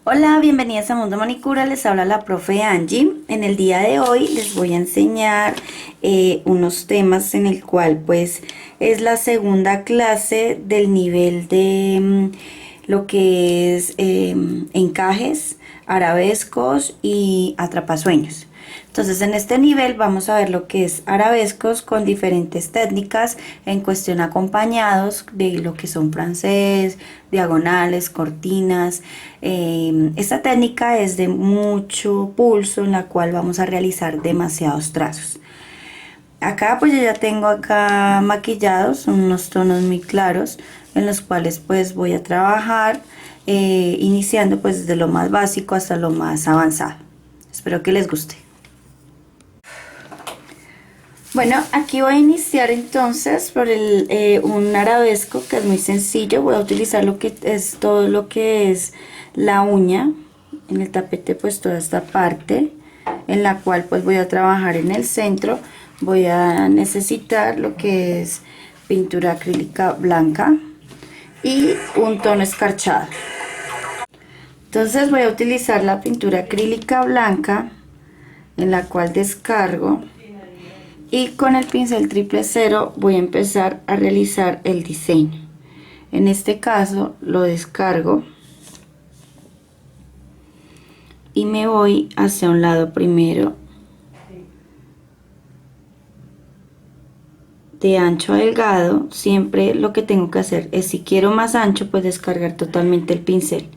Hola, bienvenidas a Mundo Manicura, les habla la profe Angie. En el día de hoy les voy a enseñar unos temas en el cual pues es la segunda clase del nivel de lo que es encajes, arabescos y atrapasueños. Entonces en este nivel vamos a ver lo que es arabescos con diferentes técnicas en cuestión acompañados de lo que son francés, diagonales, cortinas. Esta técnica es de mucho pulso en la cual vamos a realizar demasiados trazos. Acá pues yo ya tengo acá maquillados unos tonos muy claros en los cuales pues voy a trabajar iniciando pues desde lo más básico hasta lo más avanzado. Espero que les guste. Bueno, aquí voy a iniciar entonces por un arabesco que es muy sencillo. Voy a utilizar lo que es todo lo que es la uña en el tapete, pues toda esta parte en la cual pues voy a trabajar en el centro. Voy a necesitar lo que es pintura acrílica blanca y un tono escarchado. Entonces voy a utilizar la pintura acrílica blanca en la cual descargo. Y con el pincel triple cero voy a empezar a realizar el diseño. En este caso lo descargo y me voy hacia un lado primero de ancho a delgado. Siempre lo que tengo que hacer es, si quiero más ancho, pues descargar totalmente el pincel.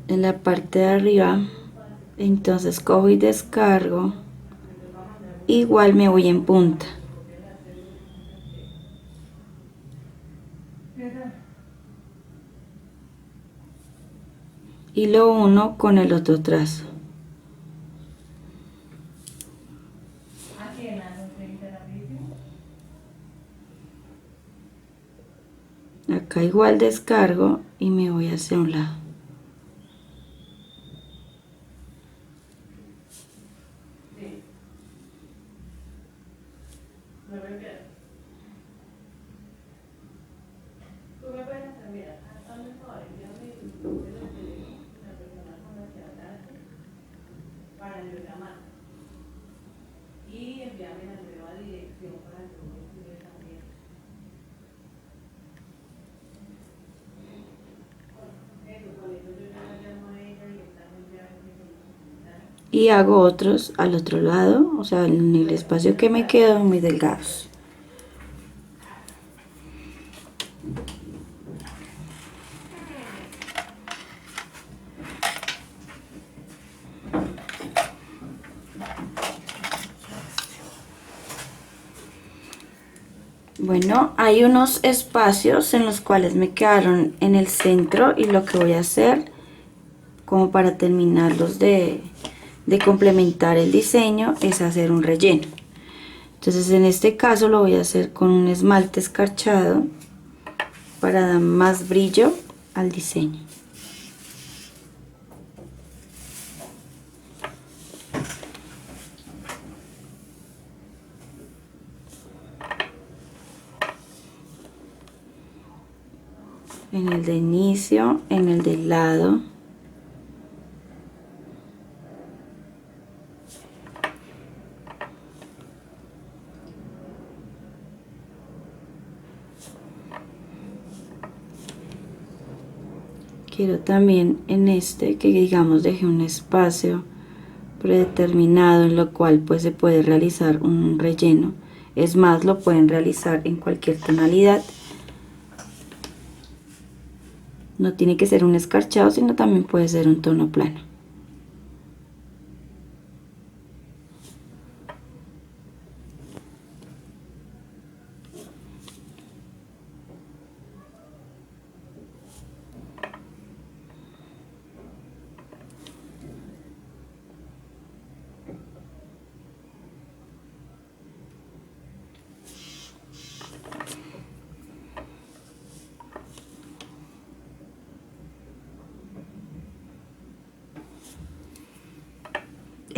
En la parte de arriba entonces cojo y descargo, igual me voy en punta y lo uno con el otro trazo. Acá igual descargo y me voy hacia un lado. Y hago otros al otro lado, o sea, en el espacio que me quedo muy delgados. Bueno, hay unos espacios en los cuales me quedaron en el centro y lo que voy a hacer como para terminarlos de complementar el diseño es hacer un relleno. Entonces en este caso lo voy a hacer con un esmalte escarchado para dar más brillo al diseño. En el de inicio, en el del lado. Quiero también en este que digamos deje un espacio predeterminado en lo cual pues se puede realizar un relleno. Es más, lo pueden realizar en cualquier tonalidad. No tiene que ser un escarchado, sino también puede ser un tono plano.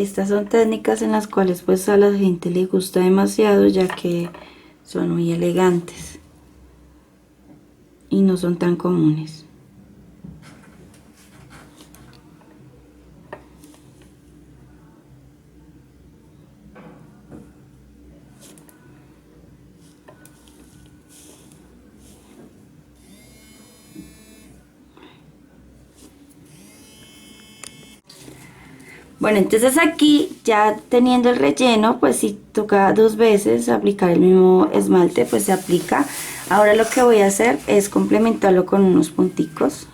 estas son técnicas en las cuales pues a la gente le gusta demasiado, ya que son muy elegantes y no son tan comunes. Bueno, entonces aquí ya teniendo el relleno, pues si toca 2 veces aplicar el mismo esmalte, pues se aplica. Ahora lo que voy a hacer es complementarlo con unos punticos.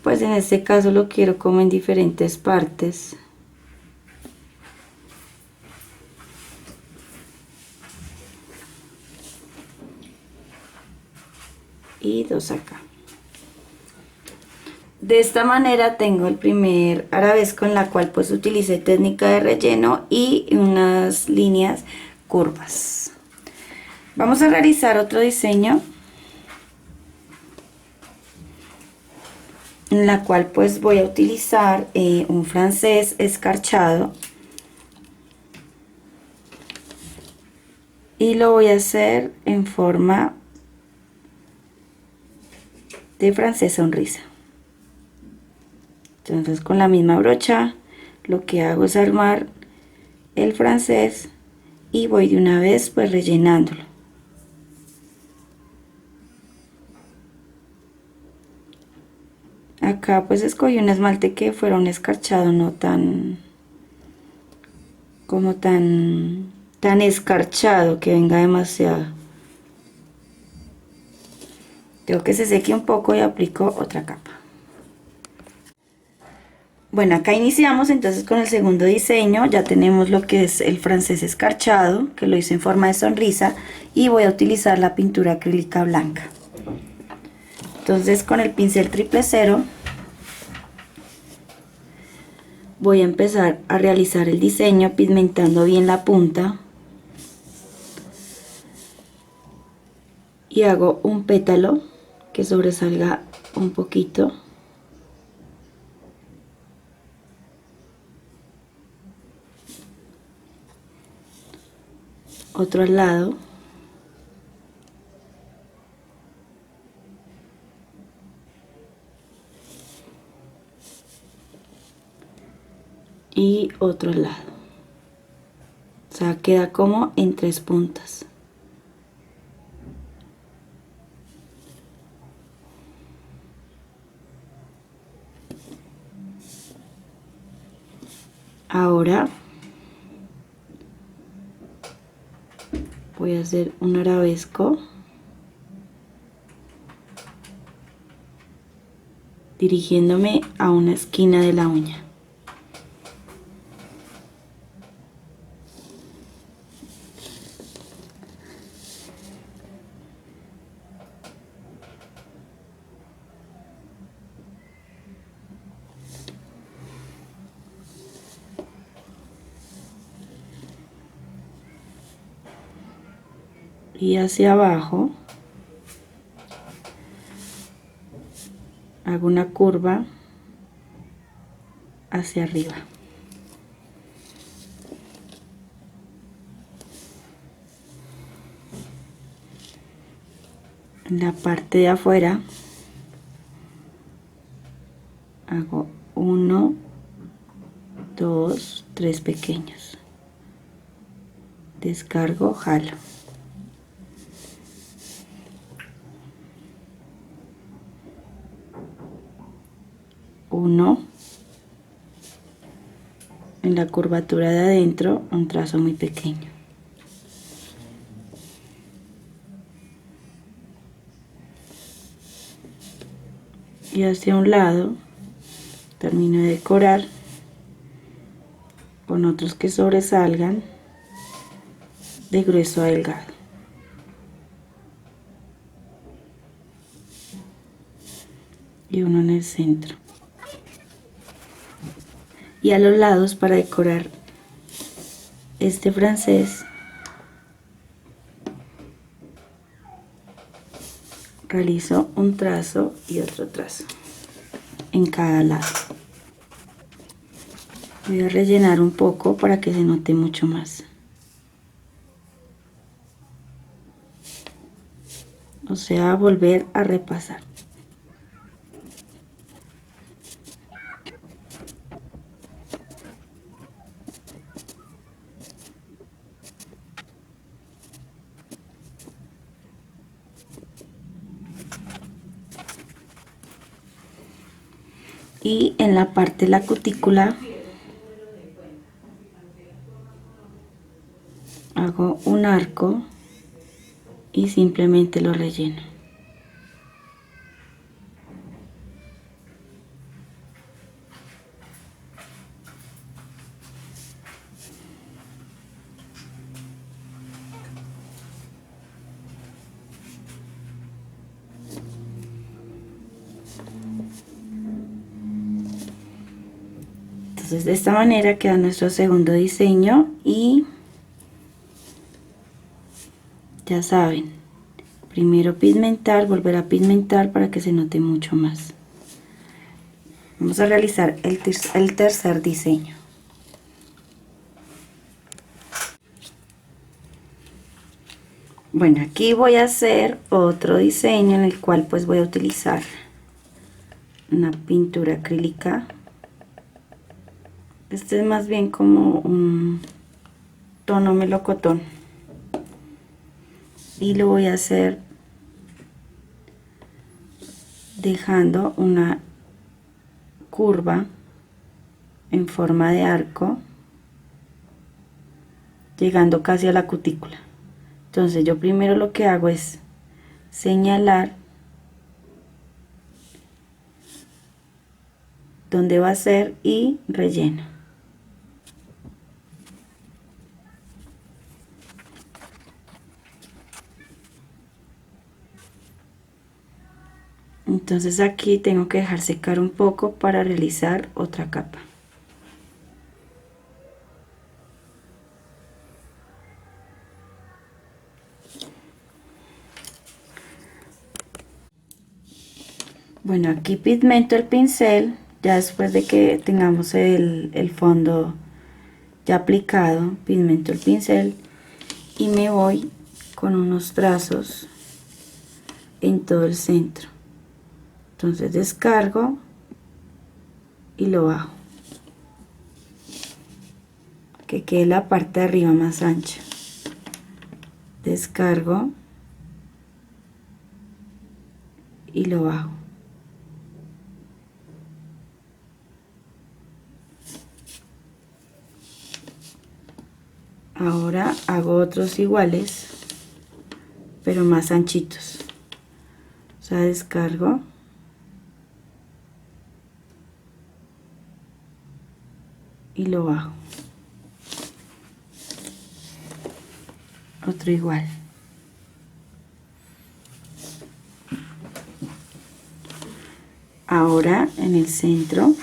Pues en este caso lo quiero como en diferentes partes. Y 2 acá. De esta manera tengo el primer arabesco en la cual pues utilicé técnica de relleno y unas líneas curvas. Vamos a realizar otro diseño en la cual pues voy a utilizar un francés escarchado y lo voy a hacer en forma de francés sonrisa. Entonces con la misma brocha lo que hago es armar el francés y voy de una vez pues rellenándolo. Acá pues escogí un esmalte que fuera un escarchado, no tan como tan escarchado que venga demasiado. Tengo que se seque un poco y aplico otra capa. Bueno, acá iniciamos entonces con el segundo diseño. Ya tenemos lo que es el francés escarchado, que lo hice en forma de sonrisa, y voy a utilizar la pintura acrílica blanca. Entonces con el pincel 000 voy a empezar a realizar el diseño pigmentando bien la punta y hago un pétalo que sobresalga un poquito. Otro al lado. Y otro al lado. O sea, queda como en 3 puntas. Ahora voy a hacer un arabesco dirigiéndome a una esquina de la uña. Y hacia abajo hago una curva hacia arriba. En la parte de afuera hago 1, 2, 3 pequeños. Descargo, jalo. Uno en la curvatura de adentro, un trazo muy pequeño. Y hacia un lado termino de decorar con otros que sobresalgan de grueso a delgado. Y uno en el centro. Y a los lados, para decorar este francés, realizo un trazo y otro trazo. en cada lado. Voy a rellenar un poco para que se note mucho más. O sea, volver a repasar. Y en la parte de la cutícula hago un arco y simplemente lo relleno. Entonces de esta manera queda nuestro segundo diseño y ya saben, primero pigmentar, volver a pigmentar para que se note mucho más. Vamos a realizar el tercer diseño. Bueno, aquí voy a hacer otro diseño en el cual pues voy a utilizar una pintura acrílica. Este es más bien como un tono melocotón y lo voy a hacer dejando una curva en forma de arco llegando casi a la cutícula. Entonces yo primero lo que hago es señalar dónde va a ser y relleno. Entonces aquí tengo que dejar secar un poco para realizar otra capa. Bueno, aquí pigmento el pincel ya después de que tengamos el fondo ya aplicado. Pigmento el pincel y me voy con unos trazos en todo el centro. Entonces descargo y lo bajo, que quede la parte de arriba más ancha. Descargo y lo bajo. Ahora hago otros iguales, pero más anchitos. O sea, descargo y lo bajo. Otro igual. Ahora en el centro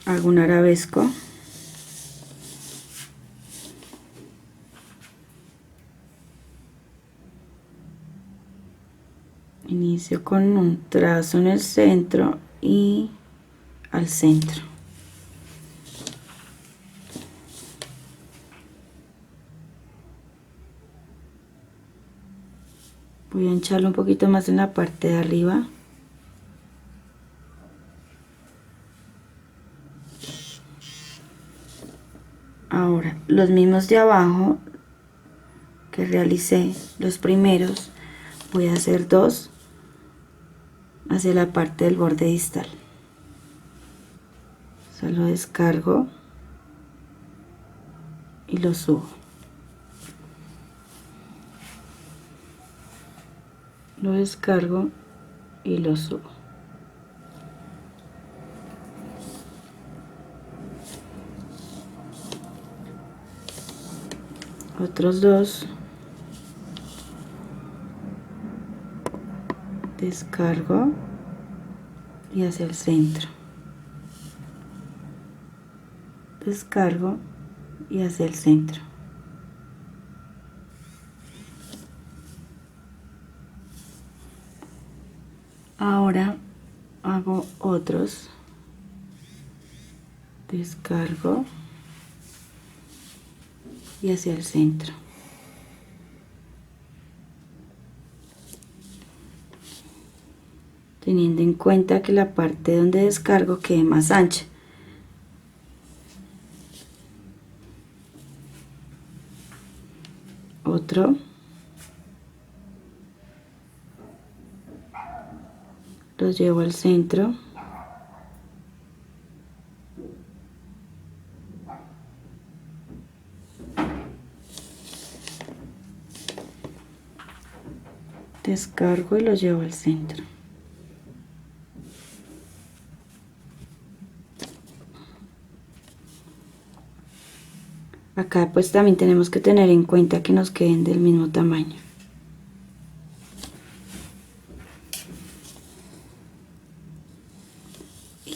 hago un arabesco. Inicio con un trazo en el centro y al centro. Voy a hincharlo un poquito más en la parte de arriba. Ahora, los mismos de abajo que realicé, los primeros, voy a hacer dos hacia la parte del borde distal. Solo descargo y lo subo. Lo descargo y lo subo. Otros dos. Descargo y hacia el centro. Descargo y hacia el centro. Ahora hago otros, descargo y hacia el centro. Teniendo en cuenta que la parte donde descargo quede más ancha. Otro. Lo llevo al centro. Descargo y lo llevo al centro. Acá pues también tenemos que tener en cuenta que nos queden del mismo tamaño.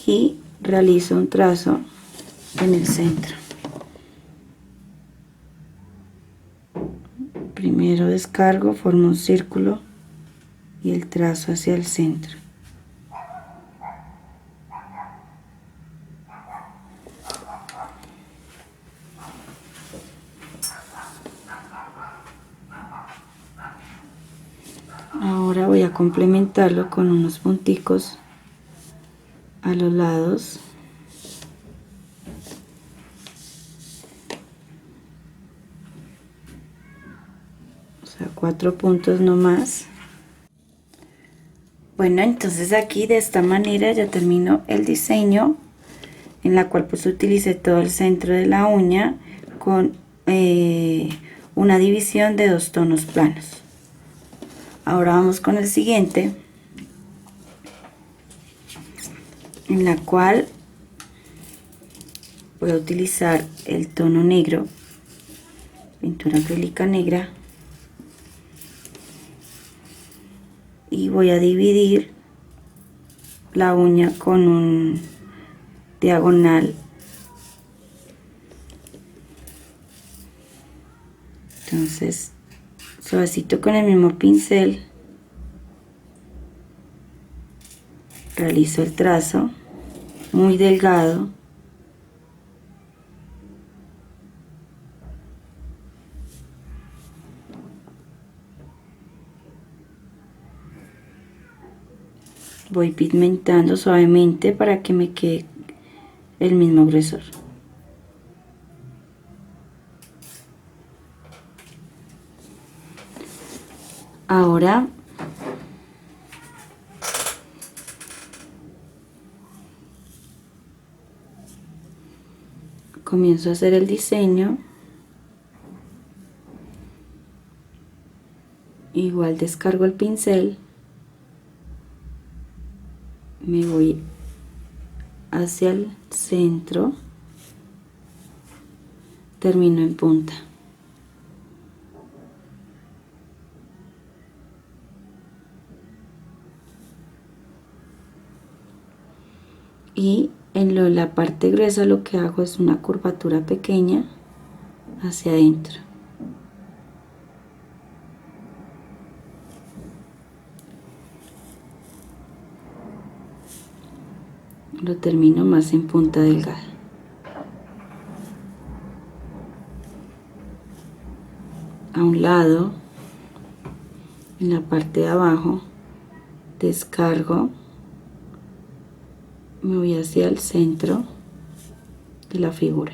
Y realizo un trazo en el centro. Primero descargo, formo un círculo y el trazo hacia el centro. Ahora voy a complementarlo con unos punticos a los lados. O sea, 4 puntos no más. Bueno, entonces aquí de esta manera ya termino el diseño, en la cual pues utilicé todo el centro de la uña con una división de 2 tonos planos. Ahora vamos con el siguiente, en la cual voy a utilizar el tono negro, pintura acrílica negra, y voy a dividir la uña con un diagonal. Entonces suavecito con el mismo pincel realizo el trazo muy delgado. Voy pigmentando suavemente para que me quede el mismo grosor. Ahora comienzo a hacer el diseño. Igual descargo el pincel, me voy hacia el centro, termino en punta. Y en la parte gruesa lo que hago es una curvatura pequeña hacia adentro. Lo termino más en punta delgada. A un lado, en la parte de abajo, descargo, me voy hacia el centro de la figura.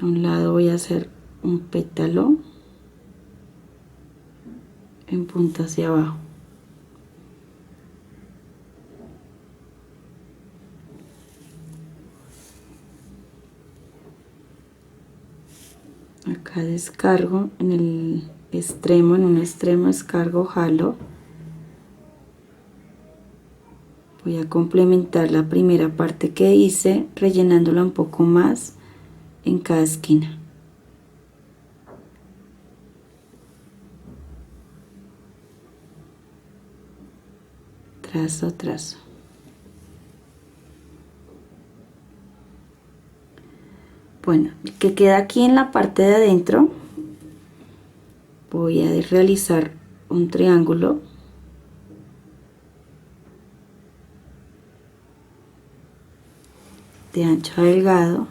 A un lado voy a hacer un pétalo en punta hacia abajo. Acá descargo en el extremo, en un extremo descargo, jalo. Voy a complementar la primera parte que hice rellenándola un poco más en cada esquina. Trazo, trazo. Bueno, el que queda aquí en la parte de adentro voy a realizar un triángulo de ancho a delgado,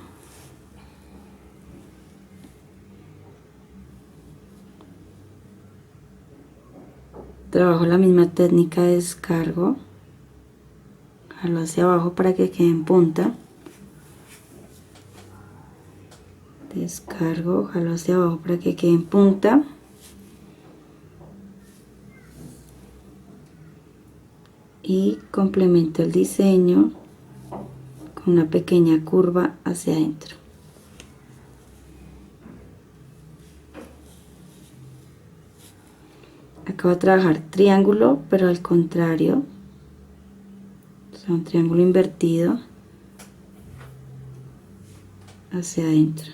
trabajo la misma técnica de descargo, jalo hacia abajo para que quede en punta, descargo, jalo hacia abajo para que quede en punta, y complemento el diseño con una pequeña curva hacia adentro. Acá voy a trabajar triángulo, pero al contrario, o sea, un triángulo invertido hacia adentro.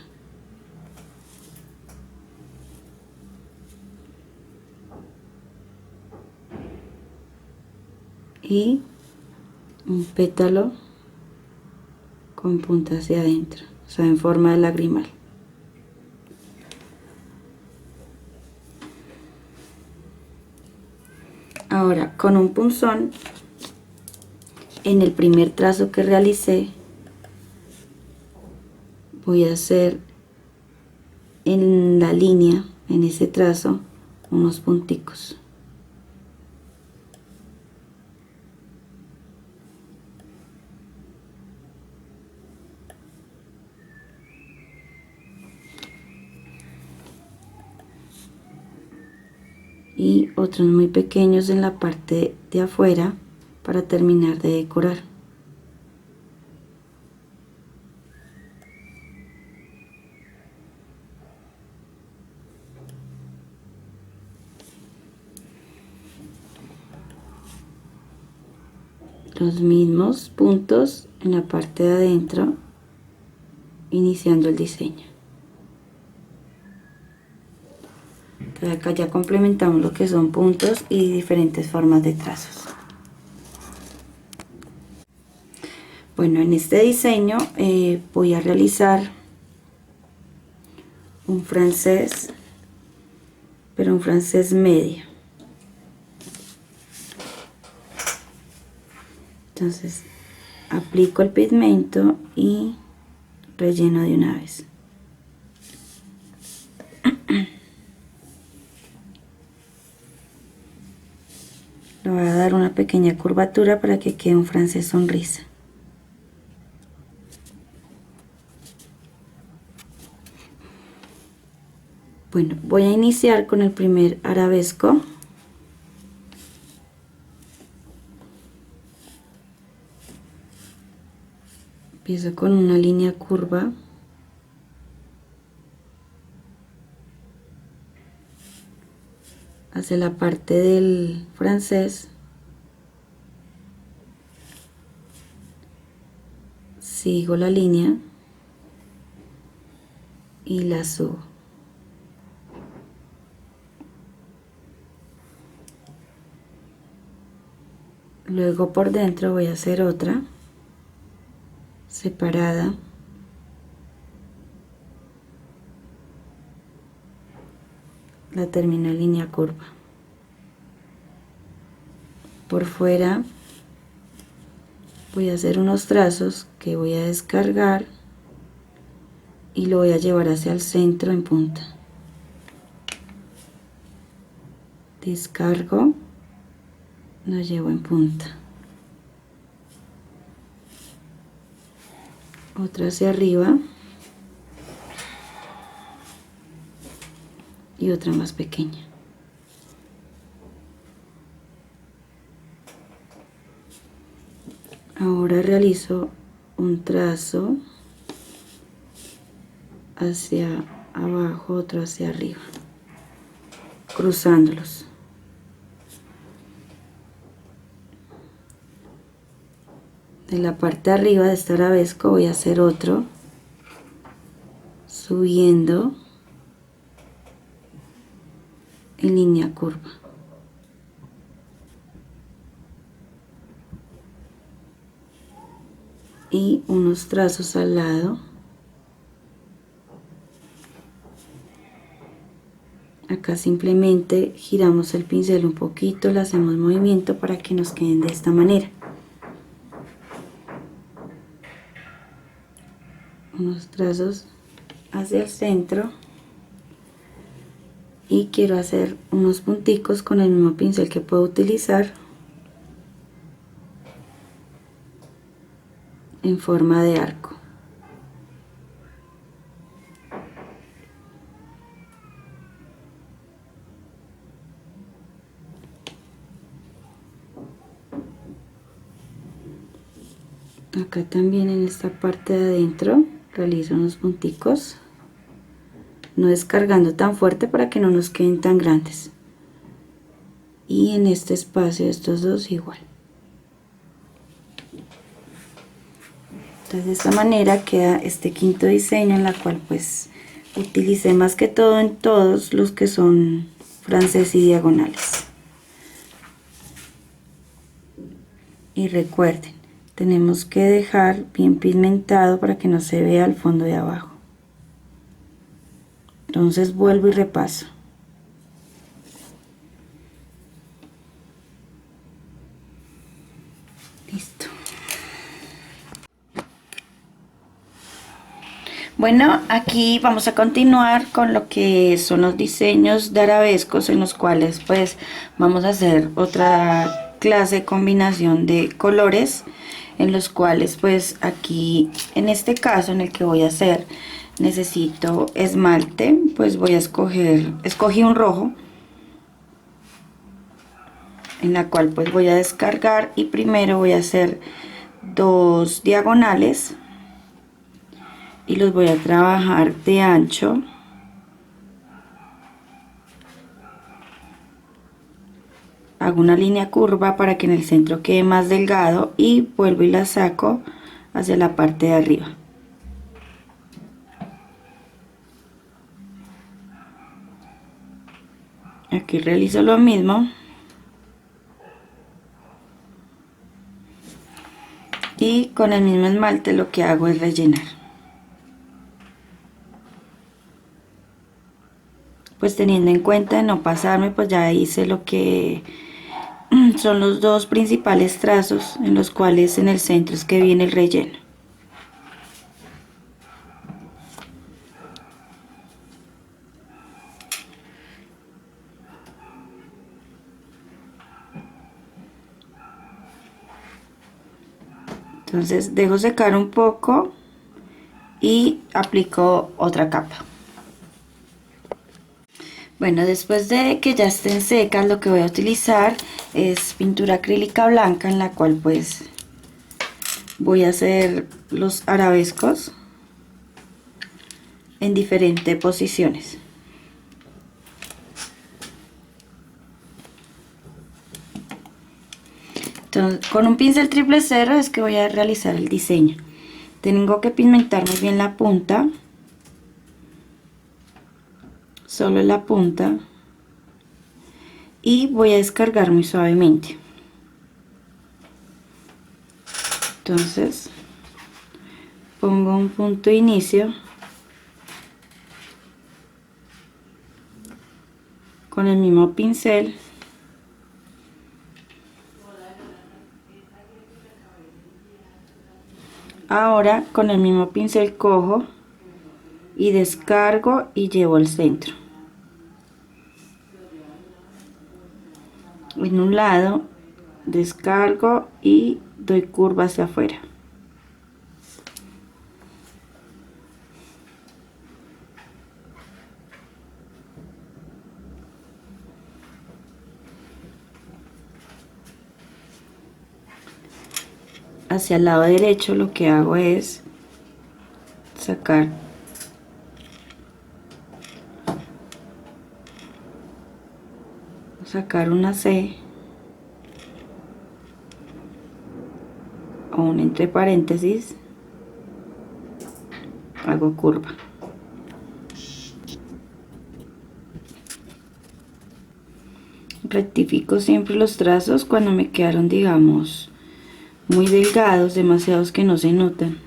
Y un pétalo con punta hacia adentro, o sea, en forma de lagrimal. Ahora, con un punzón, en el primer trazo que realicé, voy a hacer en la línea, en ese trazo, unos punticos. Y otros muy pequeños en la parte de afuera para terminar de decorar. Los mismos puntos en la parte de adentro, iniciando el diseño. Entonces acá ya complementamos lo que son puntos y diferentes formas de trazos. Bueno, en este diseño voy a realizar un francés, pero un francés medio. Entonces aplico el pigmento y relleno de una vez. Le voy a dar una pequeña curvatura para que quede un francés sonrisa. Bueno, voy a iniciar con el primer arabesco. Empiezo con una línea curva. Hacia la parte del francés. Sigo la línea y la subo. Luego por dentro voy a hacer otra separada. La termino en línea curva. Por fuera voy a hacer unos trazos que voy a descargar y lo voy a llevar hacia el centro en punta. Descargo, lo llevo en punta. Otra hacia arriba y otra más pequeña. Ahora realizo un trazo hacia abajo, otro hacia arriba, cruzándolos. De la parte de arriba de este arabesco voy a hacer otro, subiendo en línea curva. Y unos trazos al lado. Acá simplemente giramos el pincel un poquito, le hacemos movimiento para que nos queden de esta manera. Unos trazos hacia el centro y quiero hacer unos punticos con el mismo pincel que puedo utilizar en forma de arco. Acá también en esta parte de adentro realizo unos punticos, no descargando tan fuerte para que no nos queden tan grandes, y en este espacio estos dos igual. Entonces de esta manera queda este quinto diseño, en la cual pues utilicé más que todo en todos los que son francés y diagonales. Y recuerden, tenemos que dejar bien pigmentado para que no se vea el fondo de abajo. Entonces vuelvo y repaso. Listo. Bueno, aquí vamos a continuar con lo que son los diseños de arabescos, en los cuales pues vamos a hacer otra clase de combinación de colores, en los cuales pues aquí en este caso en el que voy a hacer necesito esmalte. Pues voy a escogí un rojo, en la cual pues voy a descargar, y primero voy a hacer dos diagonales y los voy a trabajar de ancho. Hago una línea curva para que en el centro quede más delgado y vuelvo y la saco hacia la parte de arriba. Aquí realizo lo mismo y con el mismo esmalte lo que hago es rellenar. Pues teniendo en cuenta de no pasarme, pues ya hice lo que son los dos principales trazos, en los cuales en el centro es que viene el relleno. Entonces dejo secar un poco y aplico otra capa. Bueno, después de que ya estén secas, lo que voy a utilizar es pintura acrílica blanca, en la cual pues voy a hacer los arabescos en diferentes posiciones. Entonces, con un pincel 000 es que voy a realizar el diseño. Tengo que pigmentar muy bien la punta, solo la punta, y voy a descargar muy suavemente. Entonces pongo un punto de inicio con el mismo pincel, ahora con el mismo pincel cojo y descargo y llevo al centro. En un lado descargo y doy curva hacia afuera. Hacia el lado derecho lo que hago es sacar una C o un entre paréntesis, hago curva. Rectifico siempre los trazos cuando me quedaron, digamos, muy delgados, demasiados que no se notan.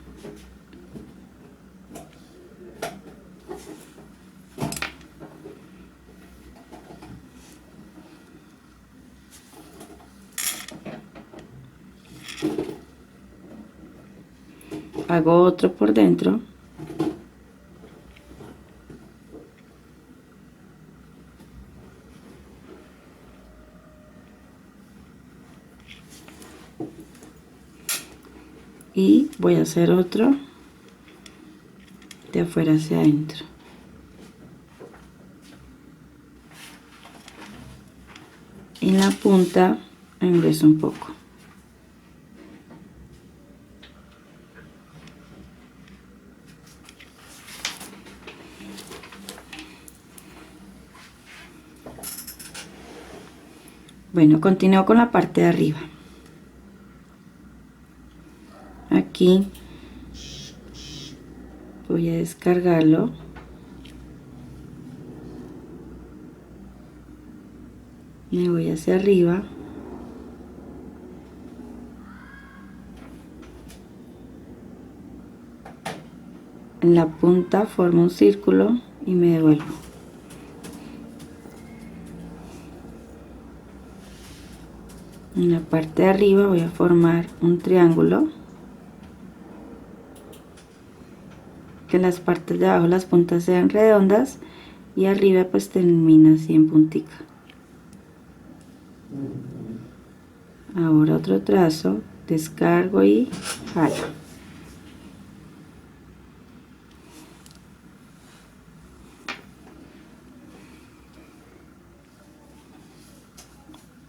hago otro por dentro. Y voy a hacer otro de afuera hacia adentro. En la punta engrueso un poco. Bueno, continúo con la parte de arriba. Aquí voy a descargarlo. Me voy hacia arriba. En la punta formo un círculo y me devuelvo. En la parte de arriba voy a formar un triángulo. Que las partes de abajo, las puntas sean redondas y arriba pues termina así en puntica. Ahora otro trazo, descargo y jalo.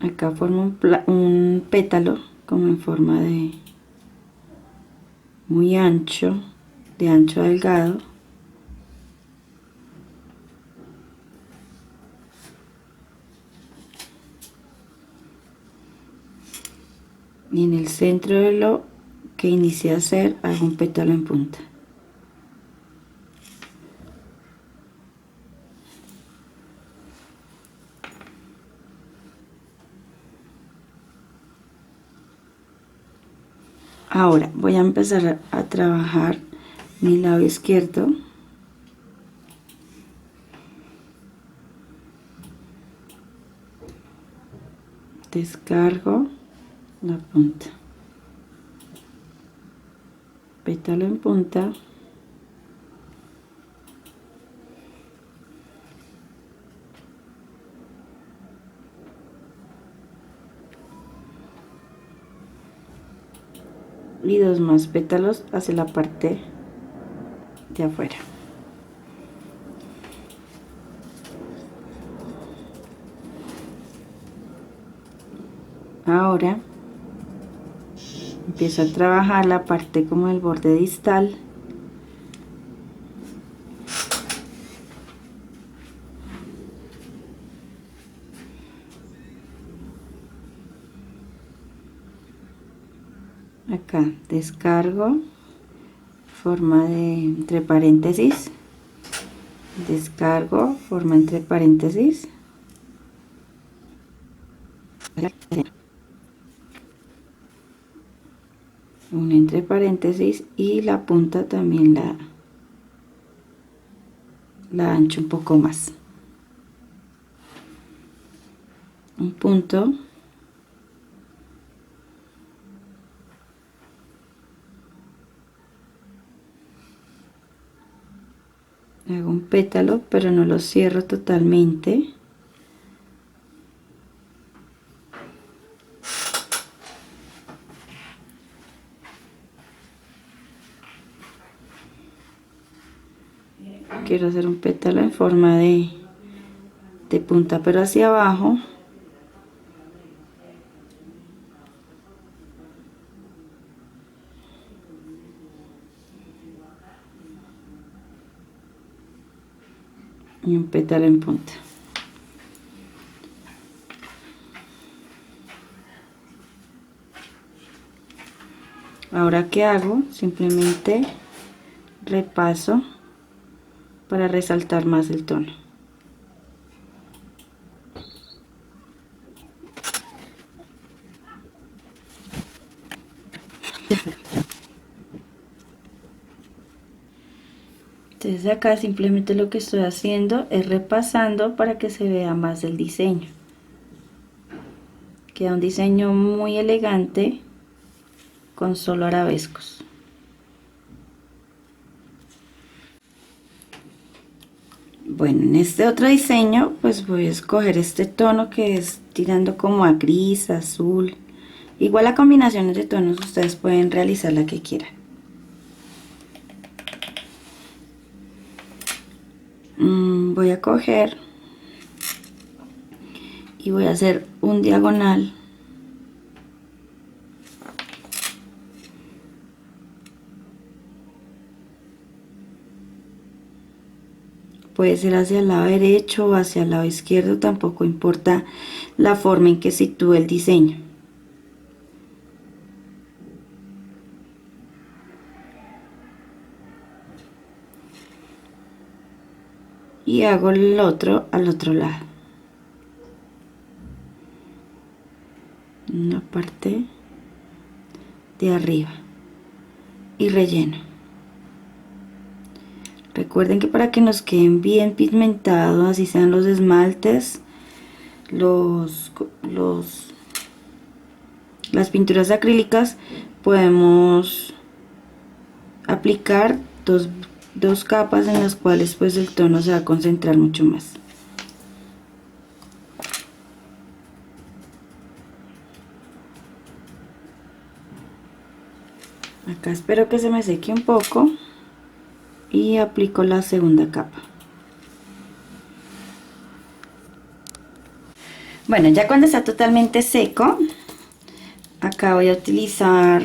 Acá formo un pétalo como en forma de muy ancho, de ancho a delgado. Y en el centro de lo que inicié a hacer hago un pétalo en punta. Ahora voy a empezar a trabajar mi lado izquierdo. Descargo la punta, pétalo en punta, y dos más pétalos hacia la parte de afuera. Ahora empiezo a trabajar la parte como el borde distal. Acá descargo, forma de entre paréntesis, descargo, forma entre paréntesis, un entre paréntesis y la punta también la ancho un poco más, un punto, hago un pétalo pero no lo cierro totalmente. Quiero hacer un pétalo en forma de punta pero hacia abajo. Y un pétalo en punta. Ahora, ¿qué hago? Simplemente repaso para resaltar más el tono. Entonces acá simplemente lo que estoy haciendo es repasando para que se vea más el diseño. Queda un diseño muy elegante con solo arabescos. Bueno, en este otro diseño pues voy a escoger este tono que es tirando como a gris, azul. Igual la combinaciones de tonos ustedes pueden realizar la que quieran. Voy a coger y voy a hacer un diagonal puede ser hacia el lado derecho o hacia el lado izquierdo, tampoco importa la forma en que sitúe el diseño. Y hago el otro al otro lado. Una parte de arriba y relleno. Recuerden que para que nos queden bien pigmentados, así sean los esmaltes, las pinturas acrílicas, podemos aplicar dos capas en las cuales pues el tono se va a concentrar mucho más. Acá espero que se me seque un poco y aplico la segunda capa. Bueno, ya cuando está totalmente seco, acá voy a utilizar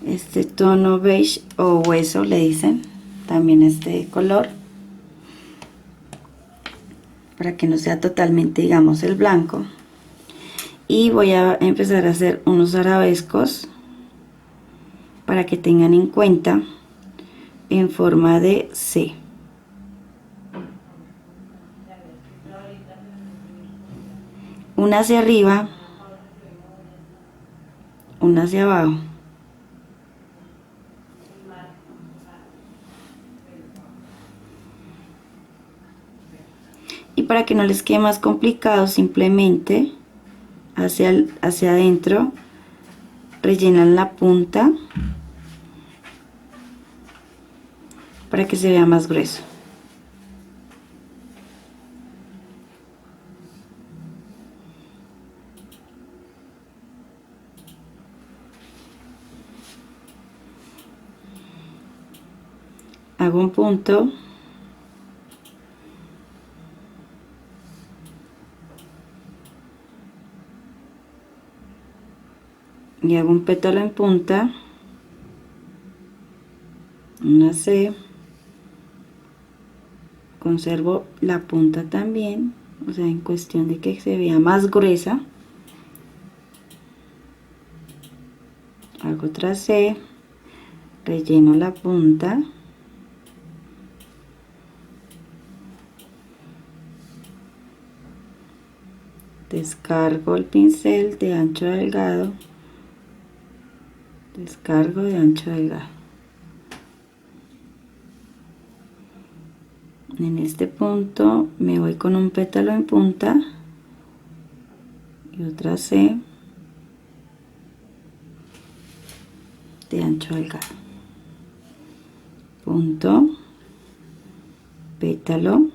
este tono beige o hueso, le dicen también este color, para que no sea totalmente, digamos, el blanco. Y voy a empezar a hacer unos arabescos para que tengan en cuenta en forma de C. Una hacia arriba, una hacia abajo. Y para que no les quede más complicado, simplemente hacia adentro rellenan la punta para que se vea más grueso. Hago un punto y hago un pétalo en punta, una C, conservo la punta también, o sea, en cuestión de que se vea más gruesa. Hago otra C, relleno la punta, descargo el pincel de ancho a delgado, descargo de ancho a delgado. En este punto me voy con un pétalo en punta y otra C de ancho a delgado, punto, pétalo,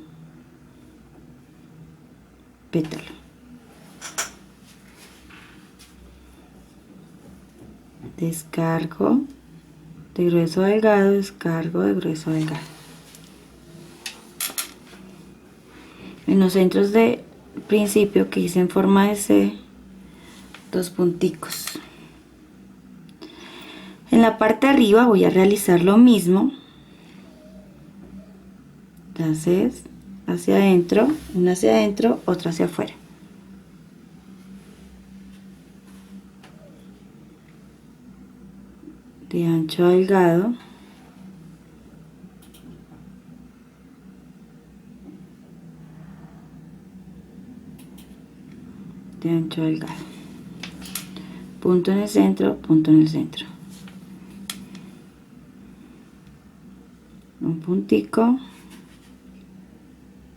pétalo. Descargo de grueso a delgado, descargo de grueso a delgado. En los centros de principio que hice en forma de C, dos punticos. En la parte de arriba voy a realizar lo mismo. Entonces, hacia adentro, una hacia adentro, otra hacia afuera. De ancho a delgado. De ancho a delgado. Punto en el centro, punto en el centro. Un puntico,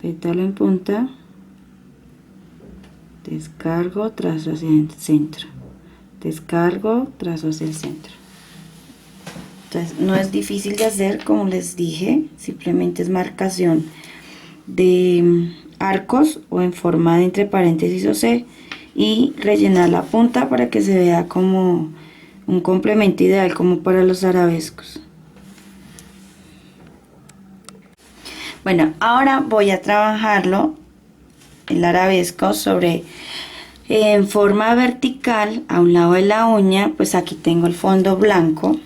pétalo en punta, descargo, trazo hacia el centro, descargo, trazo hacia el centro. Entonces no es difícil de hacer, como les dije, simplemente es marcación de arcos o en forma de entre paréntesis o C, y rellenar la punta para que se vea como un complemento ideal como para los arabescos. Bueno, ahora voy a trabajarlo el arabesco sobre en forma vertical a un lado de la uña. Pues aquí tengo el fondo blanco,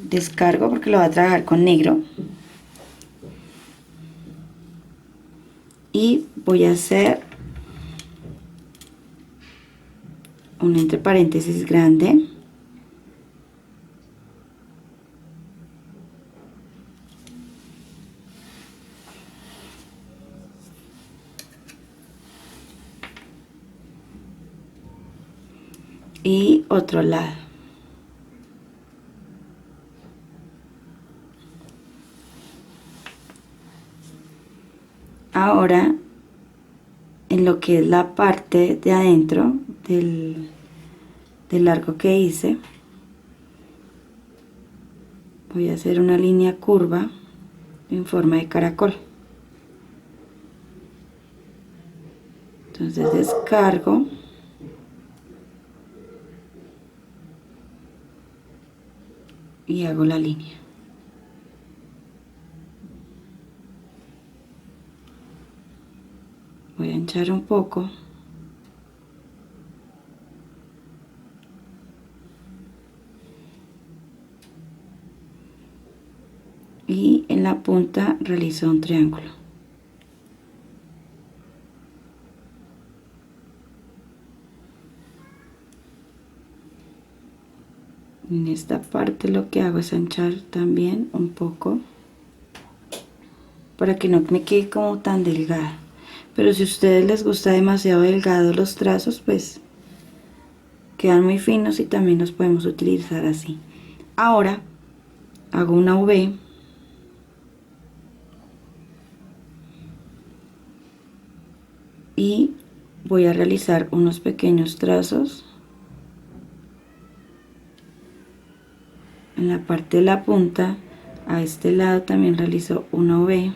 descargo porque lo voy a trabajar con negro y voy a hacer un entre paréntesis grande, y otro lado. Ahora en lo que es la parte de adentro del arco que hice, voy a hacer una línea curva en forma de caracol. Entonces descargo y hago la línea. Voy a hinchar un poco y en la punta realizo un triángulo. En esta parte lo que hago es anchar también un poco para que no me quede como tan delgada, pero si a ustedes les gusta demasiado delgado los trazos, pues quedan muy finos y también los podemos utilizar así. Ahora hago una V y voy a realizar unos pequeños trazos en la parte de la punta. A este lado también realizo una V,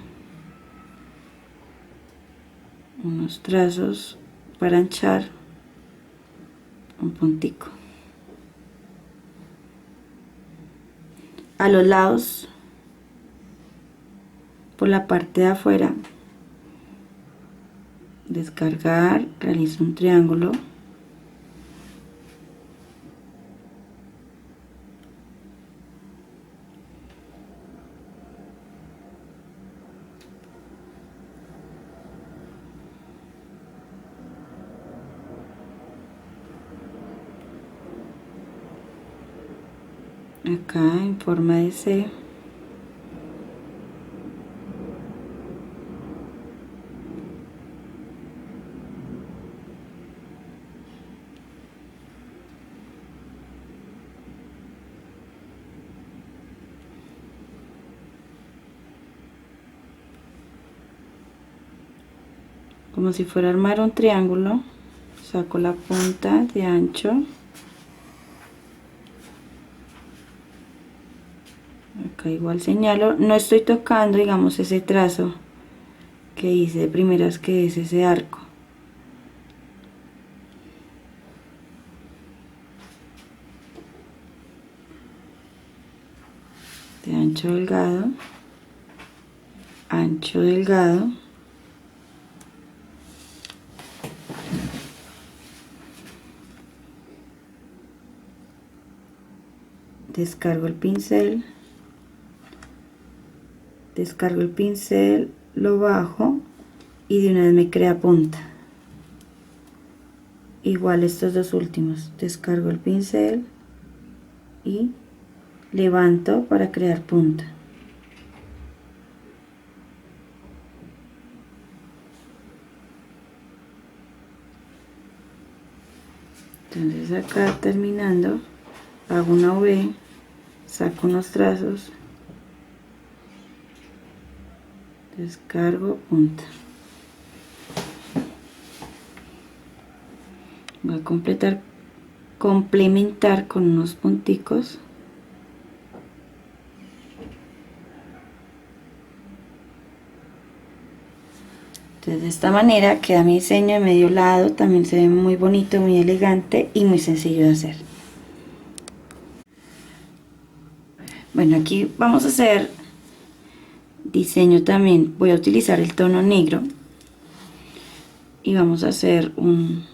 unos trazos para anchar un puntico. A los lados, por la parte de afuera, descargar, realizo un triángulo, acá en forma de C, como si fuera a armar un triángulo. Saco la punta de ancho, acá igual señalo, no estoy tocando, digamos, ese trazo que hice de primeras, que es ese arco. De ancho delgado, ancho delgado, descargo el pincel, lo bajo y de una vez me crea punta. Igual estos dos últimos, descargo el pincel y levanto para crear punta. Entonces acá terminando hago una V, saco unos trazos, descargo, punta. Voy a complementar con unos punticos. Entonces de esta manera queda mi diseño de medio lado, también se ve muy bonito, muy elegante y muy sencillo de hacer. Bueno, aquí vamos a hacer diseño también, voy a utilizar el tono negro y vamos a hacer un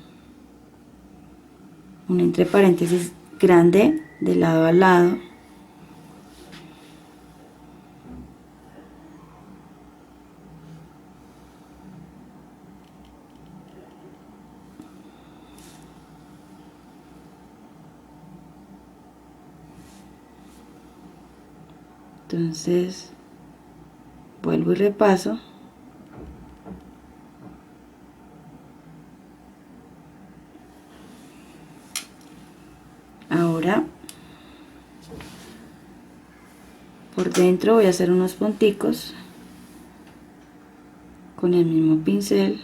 entre paréntesis grande de lado a lado. Entonces vuelvo y repaso. Ahora por dentro voy a hacer unos punticos con el mismo pincel.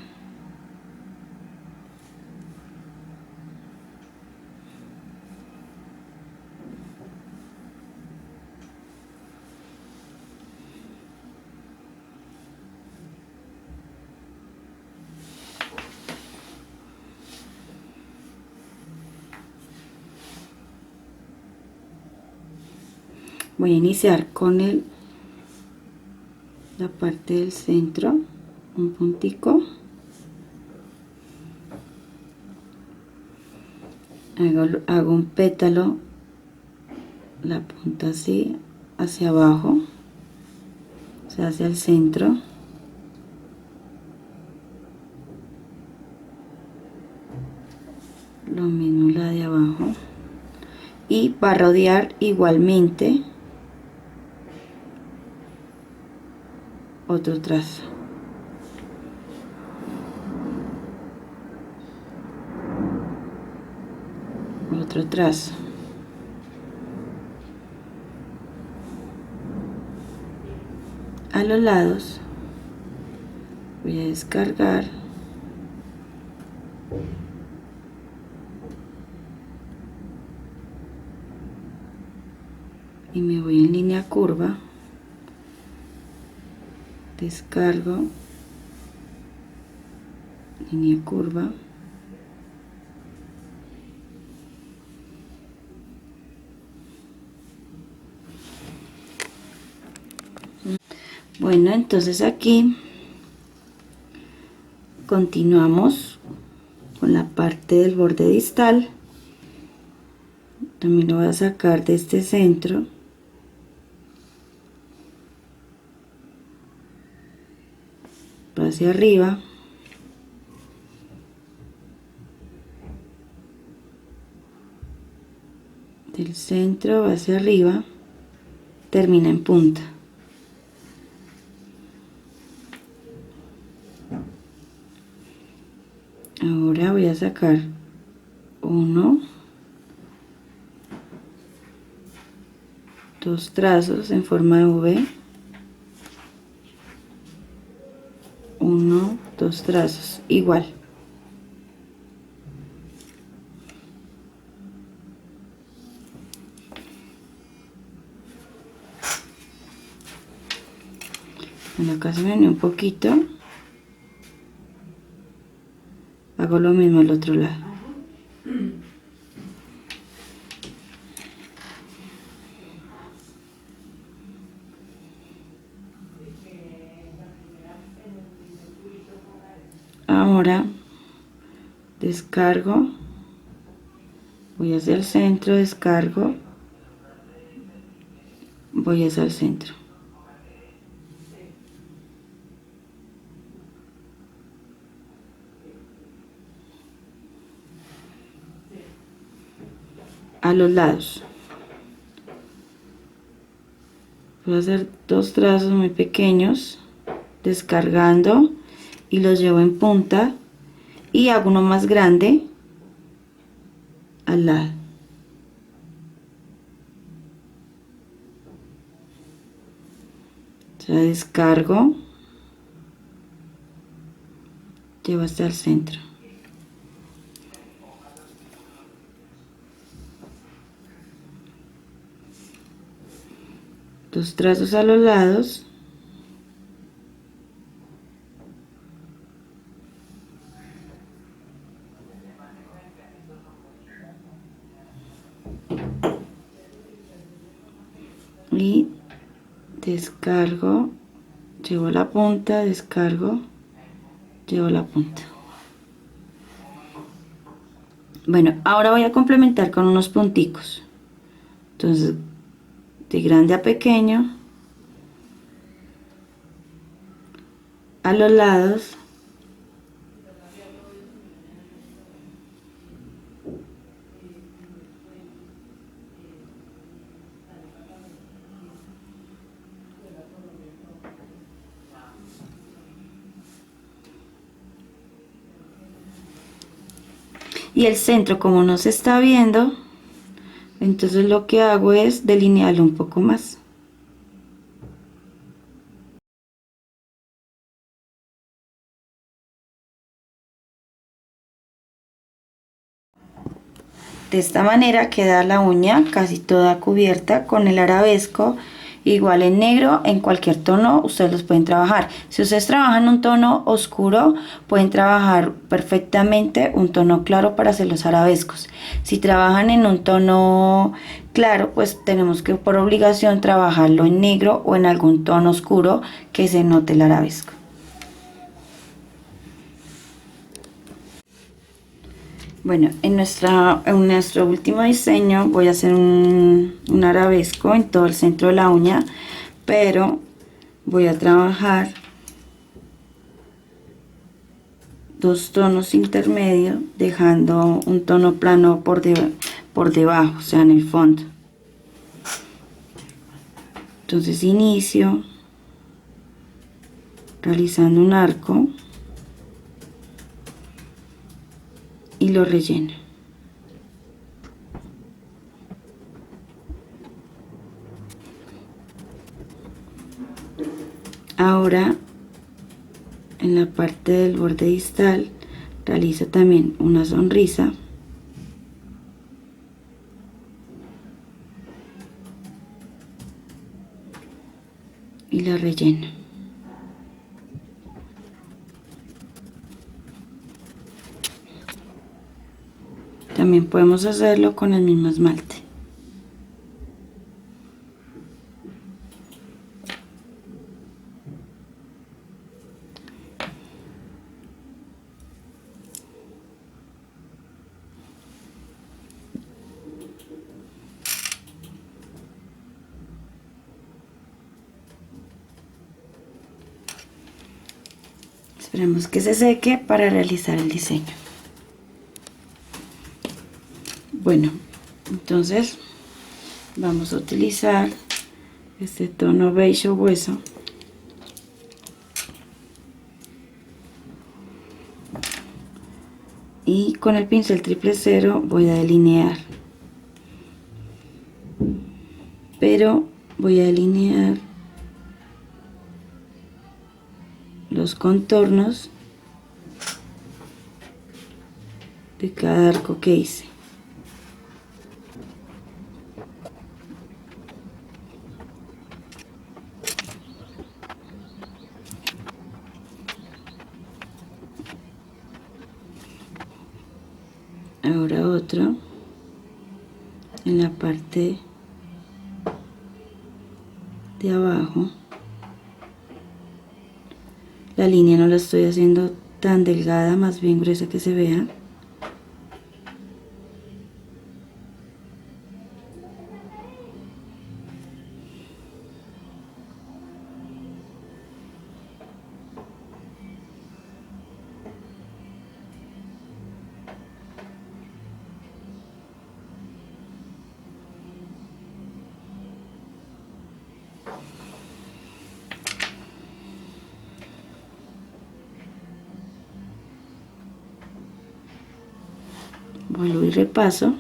Voy a iniciar con la parte del centro, un puntico, hago un pétalo, la punta así hacia abajo, o sea, hacia el centro, lo mismo la de abajo, y va a rodear igualmente otro trazo. Otro trazo. A los lados voy a descargar y me voy en línea curva, descargo, línea curva, bueno, entonces aquí continuamos con la parte del borde distal. También lo voy a sacar de este centro, hacia arriba, del centro hacia arriba, termina en punta. Ahora voy a sacar uno, dos trazos en forma de V, uno, dos trazos, igual. Bueno, acá se me unió un poquito, hago lo mismo al otro lado. Ahora descargo, voy hacia el centro, descargo, voy hacia el centro. A los lados voy a hacer dos trazos muy pequeños, descargando, y los llevo en punta y hago uno más grande al lado. Ya descargo, llevo hasta el centro. Dos trazos a los lados, y descargo, llevo la punta, descargo, llevo la punta. Bueno, ahora voy a complementar con unos punticos. Entonces, de grande a pequeño, a los lados, y el centro, como no se está viendo, entonces lo que hago es delinearlo un poco más. De esta manera queda la uña casi toda cubierta con el arabesco, igual en negro, en cualquier tono ustedes los pueden trabajar. Si ustedes trabajan un tono oscuro, pueden trabajar perfectamente un tono claro para hacer los arabescos. Si trabajan en un tono claro, pues tenemos que por obligación trabajarlo en negro o en algún tono oscuro que se note el arabesco. Bueno, en nuestro último diseño voy a hacer un arabesco en todo el centro de la uña, pero voy a trabajar dos tonos intermedios, dejando un tono plano por debajo, o sea, en el fondo. Entonces inicio realizando un arco y lo relleno. Ahora en la parte del borde distal realizo también una sonrisa y la relleno. También podemos hacerlo con el mismo esmalte. Esperemos que se seque para realizar el diseño. Bueno, entonces vamos a utilizar este tono beige o hueso y con el pincel 000 voy a delinear, pero voy a delinear los contornos de cada arco que hice. Ahora otro en la parte de abajo. La línea no la estoy haciendo tan delgada, más bien gruesa que se vea. Vuelvo y repaso.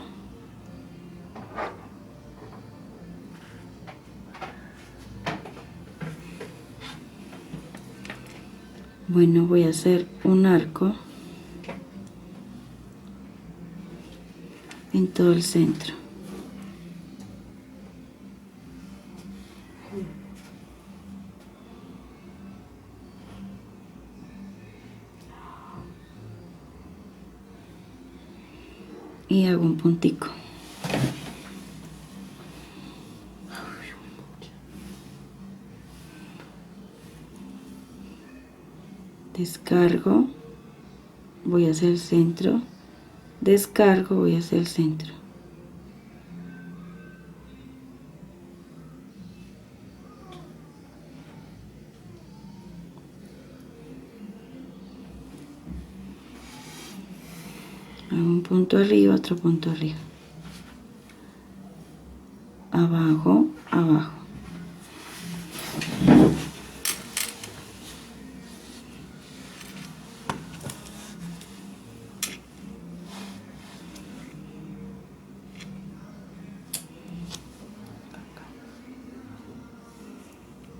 Bueno, voy a hacer un arco en todo el centro. Y hago un puntico. descargo, voy hacia el centro, descargo, voy hacia el centro. Hago un punto arriba, otro punto arriba, abajo, abajo.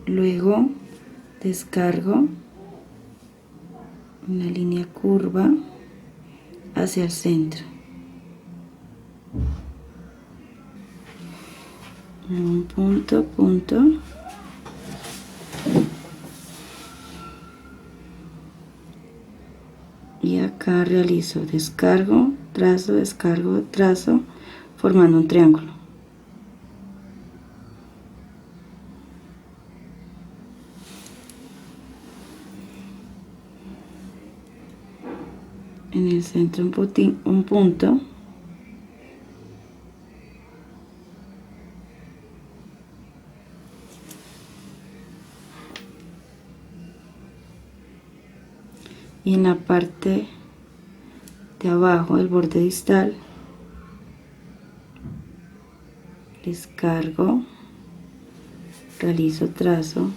Luego descargo una línea curva hacia el centro. Un punto, punto. Y acá realizo descargo, trazo, formando un triángulo. En el centro un punto. Y en la parte de abajo del borde distal descargo, realizo trazo,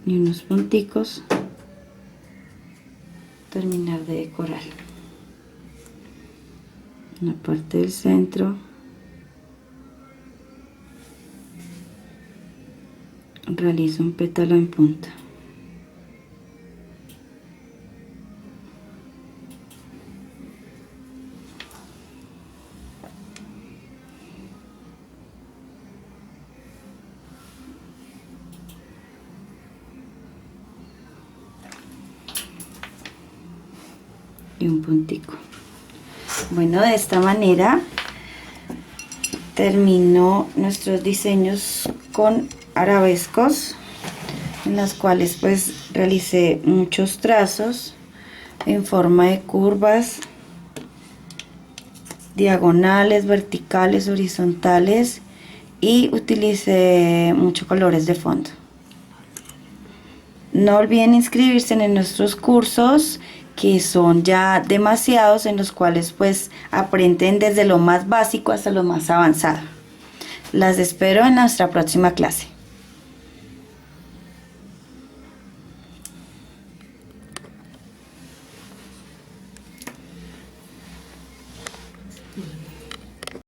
y unos punticos, terminar de decorar. En la parte del centro realizo un pétalo en punta. Y un puntico. Bueno, de esta manera termino nuestros diseños con arabescos, en las cuales pues realicé muchos trazos en forma de curvas, diagonales, verticales, horizontales, y utilicé muchos colores de fondo. No olviden inscribirse en nuestros cursos, que son ya demasiados, en los cuales pues aprenden desde lo más básico hasta lo más avanzado. Las espero en nuestra próxima clase.